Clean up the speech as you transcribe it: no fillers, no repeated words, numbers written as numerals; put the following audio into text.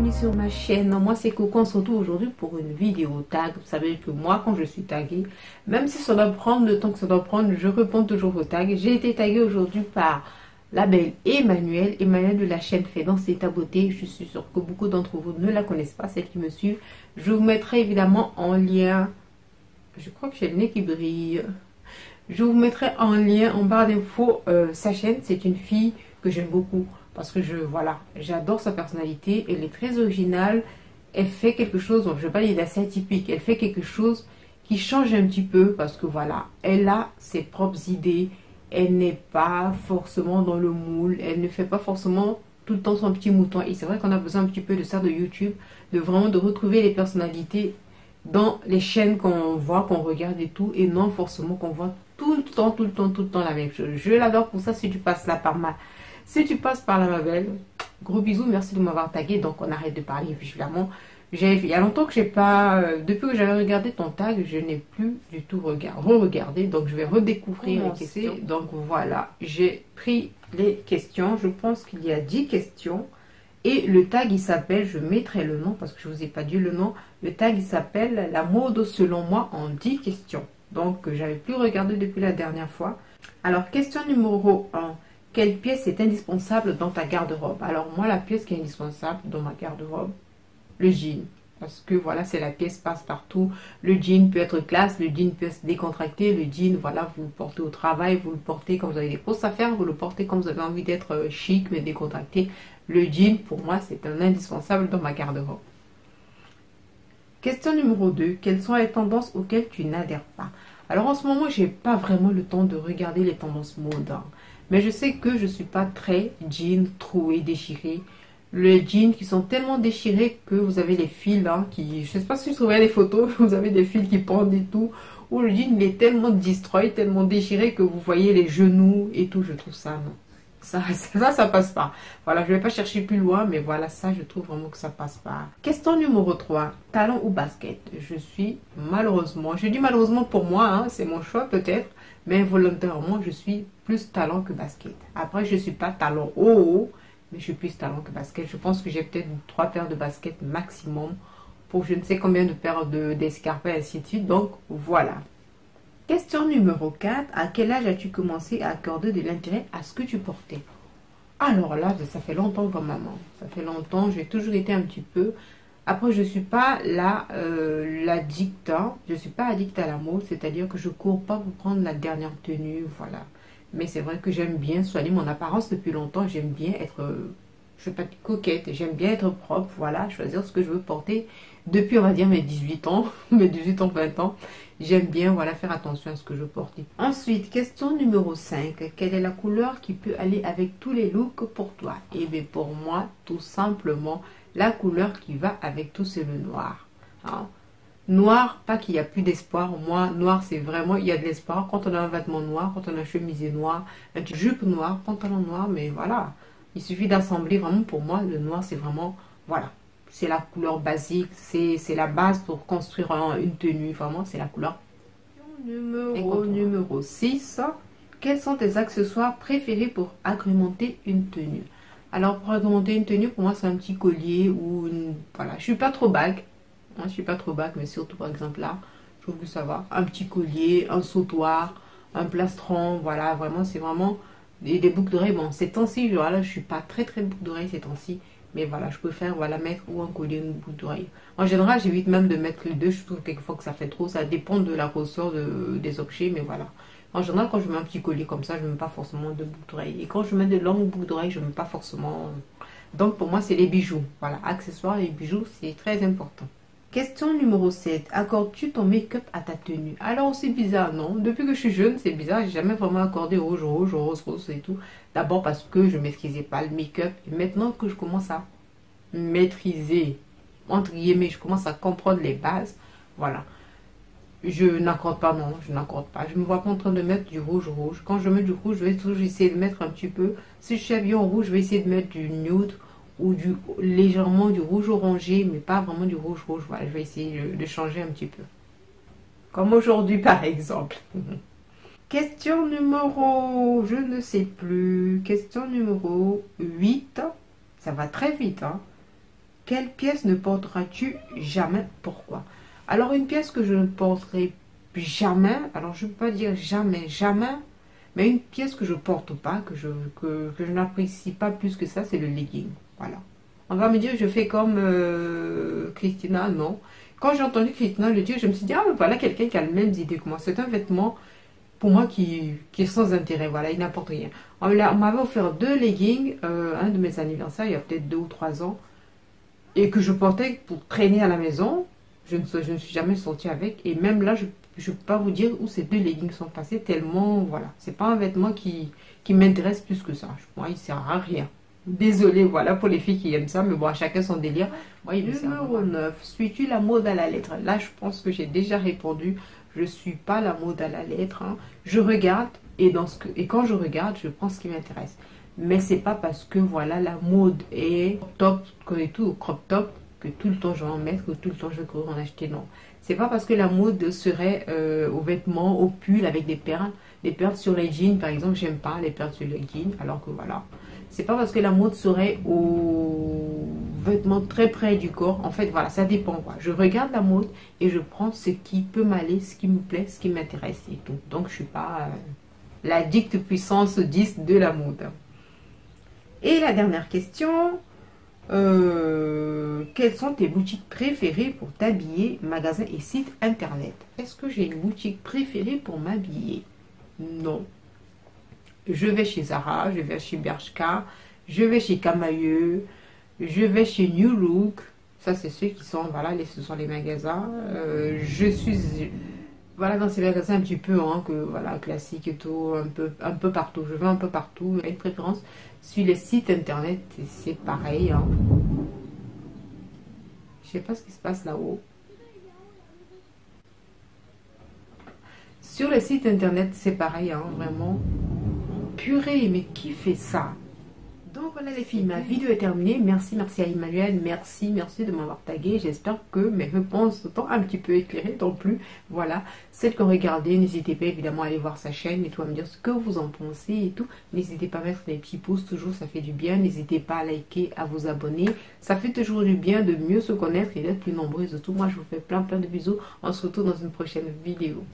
bienvenue sur ma chaîne. Moi c'est Coco, on se retrouve aujourd'hui pour une vidéo tag. Vous savez que moi quand je suis taguée, même si ça doit prendre le temps que ça doit prendre, je réponds toujours aux tags. J'ai été taguée aujourd'hui par la belle Emmanuelle de la chaîne Fait Danser ta beauté. Je suis sûre que beaucoup d'entre vous ne la connaissent pas, celles qui me suivent. Je vous mettrai évidemment en lien, je crois que j'ai le nez qui brille. Je vous mettrai en lien en barre d'infos sa chaîne. C'est une fille que j'aime beaucoup. Parce que j'adore sa personnalité, elle est très originale, elle fait quelque chose, je ne vais pas dire d'assez atypique, elle fait quelque chose qui change un petit peu parce que voilà, elle a ses propres idées, elle n'est pas forcément dans le moule, elle ne fait pas forcément tout le temps son petit mouton. Et c'est vrai qu'on a besoin un petit peu de ça de YouTube, de retrouver les personnalités dans les chaînes qu'on voit, qu'on regarde et tout, et non forcément qu'on voit tout le temps la même chose. Je l'adore pour ça. Si tu passes là par là, ma belle, gros bisous, merci de m'avoir tagué. Donc on arrête de parler évidemment. Il y a longtemps que j'ai pas, depuis que j'avais regardé ton tag, je n'ai plus du tout re-regardé. Donc je vais redécouvrir les questions. Donc voilà, j'ai pris les questions. Je pense qu'il y a 10 questions. Et le tag il s'appelle, je mettrai le nom parce que je vous ai pas dit le nom. Le tag il s'appelle la mode selon moi en 10 questions. Donc j'avais plus regardé depuis la dernière fois. Alors question numéro 1. Quelle pièce est indispensable dans ta garde-robe? Alors moi, la pièce qui est indispensable dans ma garde-robe, le jean. Parce que voilà, c'est la pièce passe-partout. Le jean peut être classe, le jean peut être décontracté. Le jean, voilà, vous le portez au travail, vous le portez quand vous avez des courses à faire, vous le portez quand vous avez envie d'être chic mais décontracté. Le jean, pour moi, c'est un indispensable dans ma garde-robe. Question numéro 2. Quelles sont les tendances auxquelles tu n'adhères pas? Alors en ce moment, j'ai pas vraiment le temps de regarder les tendances mode. Mais je sais que je ne suis pas très jean troué, déchiré. Les jeans qui sont tellement déchirés que vous avez les fils qui... Je ne sais pas si vous trouvez les photos, vous avez des fils qui pendent et tout. Ou le jean il est tellement destroy, tellement déchiré que vous voyez les genoux et tout. Je trouve ça, non. Ça passe pas. Voilà, je ne vais pas chercher plus loin, mais voilà, ça, je trouve vraiment que ça passe pas. Question numéro 3. Talon ou basket? Je suis malheureusement, je dis malheureusement pour moi, c'est mon choix peut-être, mais volontairement, je suis plus talon que basket. Après, je ne suis pas talon haut, mais je suis plus talon que basket. Je pense que j'ai peut-être 3 paires de baskets maximum pour je ne sais combien de paires d'escarpes et ainsi de suite. Donc, voilà. Question numéro 4. À quel âge as-tu commencé à accorder de l'intérêt à ce que tu portais? Alors là, ça fait longtemps quand même. Ça fait longtemps, j'ai toujours été un petit peu... Après, je ne suis pas l'addict. Je ne suis pas addict à la mode. C'est-à-dire que je ne cours pas pour prendre la dernière tenue. Voilà. Mais c'est vrai que j'aime bien soigner mon apparence depuis longtemps. J'aime bien être... je ne suis pas coquette. J'aime bien être propre. Voilà. Choisir ce que je veux porter depuis, on va dire, mes 18 ans. Mes 18 ans, 20 ans. J'aime bien, voilà, faire attention à ce que je porte. Ensuite, question numéro 5. Quelle est la couleur qui peut aller avec tous les looks pour toi? Eh bien, pour moi, tout simplement, la couleur qui va avec tout, c'est le noir. Noir, pas qu'il n'y a plus d'espoir. Moi, noir, c'est vraiment, il y a de l'espoir. Quand on a un vêtement noir, quand on a un chemisier noir, une jupe noire, pantalon noir, mais voilà. Il suffit d'assembler, vraiment, pour moi, le noir, c'est vraiment, voilà. C'est la couleur basique, c'est la base pour construire une tenue. Vraiment, c'est la couleur. Numéro 6. Quels sont tes accessoires préférés pour agrémenter une tenue? Alors, pour agrémenter une tenue, pour moi, c'est un petit collier ou une... Voilà, je suis pas trop bague. Je suis pas trop bague, mais surtout, par exemple, là, je trouve que ça va. Un petit collier, un sautoir, un plastron. Voilà, vraiment, c'est vraiment des boucles d'oreilles. Bon, ces temps-ci, voilà, je suis pas très boucle d'oreilles ces temps-ci. Mais voilà, je préfère voilà, mettre ou un collier ou une boucle d'oreille. En général, j'évite même de mettre les deux. Je trouve quelquefois que ça fait trop. Ça dépend de la grosseur des objets, mais voilà. En général, quand je mets un petit collier comme ça, je ne mets pas forcément de boucle d'oreille. Et quand je mets de longues boucles d'oreille, je ne mets pas forcément... Donc pour moi, c'est les bijoux. Voilà, accessoires et bijoux, c'est très important. Question numéro 7. Accordes-tu ton make-up à ta tenue? Alors, c'est bizarre, non? Depuis que je suis jeune, c'est bizarre. J'ai jamais vraiment accordé rouge et tout. D'abord parce que je ne maîtrisais pas le make-up. Et maintenant que je commence à maîtriser, entre guillemets, je commence à comprendre les bases, voilà. Je n'accorde pas, non, je n'accorde pas. Je ne me vois pas en train de mettre du rouge. Quand je mets du rouge, je vais toujours essayer de mettre un petit peu. Si je suis habillée en rouge, je vais essayer de mettre du nude ou légèrement du rouge orangé, mais pas vraiment du rouge. Voilà, je vais essayer de changer un petit peu. Comme aujourd'hui, par exemple. Question numéro, je ne sais plus. Question numéro 8. Ça va très vite, quelle pièce ne porteras-tu jamais? Pourquoi? Alors, une pièce que je ne porterai jamais, alors je ne peux pas dire jamais, jamais, mais une pièce que je porte pas, que je n'apprécie pas plus que ça, c'est le legging. Voilà. On va me dire, je fais comme Christina, non. Quand j'ai entendu Christina le dire, je me suis dit, ah, voilà quelqu'un qui a les mêmes idées que moi. C'est un vêtement, pour moi, qui est sans intérêt. Voilà, il n'apporte rien. On m'avait offert 2 leggings, un de mes anniversaires, il y a peut-être 2 ou 3 ans, et que je portais pour traîner à la maison. Je ne suis jamais sortie avec. Et même là, je ne peux pas vous dire où ces 2 leggings sont passés, tellement, voilà. C'est pas un vêtement qui m'intéresse plus que ça. Moi, il ne sert à rien. Désolée, voilà, pour les filles qui aiment ça, mais bon, chacun son délire. Moi, numéro 9, suis-tu la mode à la lettre? Là, je pense que j'ai déjà répondu. Je ne suis pas la mode à la lettre. Hein. Je regarde et quand je regarde, je prends ce qui m'intéresse. Mais c'est pas parce que, voilà, la mode est top, et tout, crop top, que tout le temps je vais en mettre, que tout le temps je vais courir en acheter. Non. C'est pas parce que la mode serait aux vêtements, aux pulls avec des perles. Les perles sur les jeans, par exemple, j'aime pas les perles sur les jeans, alors que voilà. C'est pas parce que la mode serait aux vêtements très près du corps. En fait, voilà, ça dépend. Quoi. Je regarde la mode et je prends ce qui peut m'aller, ce qui me plaît, ce qui m'intéresse et tout. Donc, je suis pas la dicte puissance 10 de la mode. Et la dernière question, quelles sont tes boutiques préférées pour t'habiller, magasins et sites internet? Est-ce que j'ai une boutique préférée pour m'habiller? Non. Je vais chez Zara, je vais chez Bershka, je vais chez Camaïeu, je vais chez New Look. Ça, c'est ceux qui sont, voilà, ce sont les magasins. Je suis, voilà, dans ces magasins un petit peu, hein, que, voilà, classique et tout, un peu partout. Je vais un peu partout. Une préférence sur les sites internet, c'est pareil. Hein. Je sais pas ce qui se passe là-haut. Sur les sites internet, c'est pareil, hein, vraiment. Purée, mais qui fait ça? Donc voilà les filles, ma vidéo est terminée. Merci à Emmanuel, merci de m'avoir tagué. J'espère que mes réponses sont un petit peu éclairées non plus. Voilà, celles qui ont regardé, n'hésitez pas évidemment à aller voir sa chaîne et tout, à me dire ce que vous en pensez et tout. N'hésitez pas à mettre des petits pouces, toujours ça fait du bien. N'hésitez pas à liker, à vous abonner. Ça fait toujours du bien de mieux se connaître et d'être plus nombreux et tout. Moi je vous fais plein de bisous. On se retrouve dans une prochaine vidéo.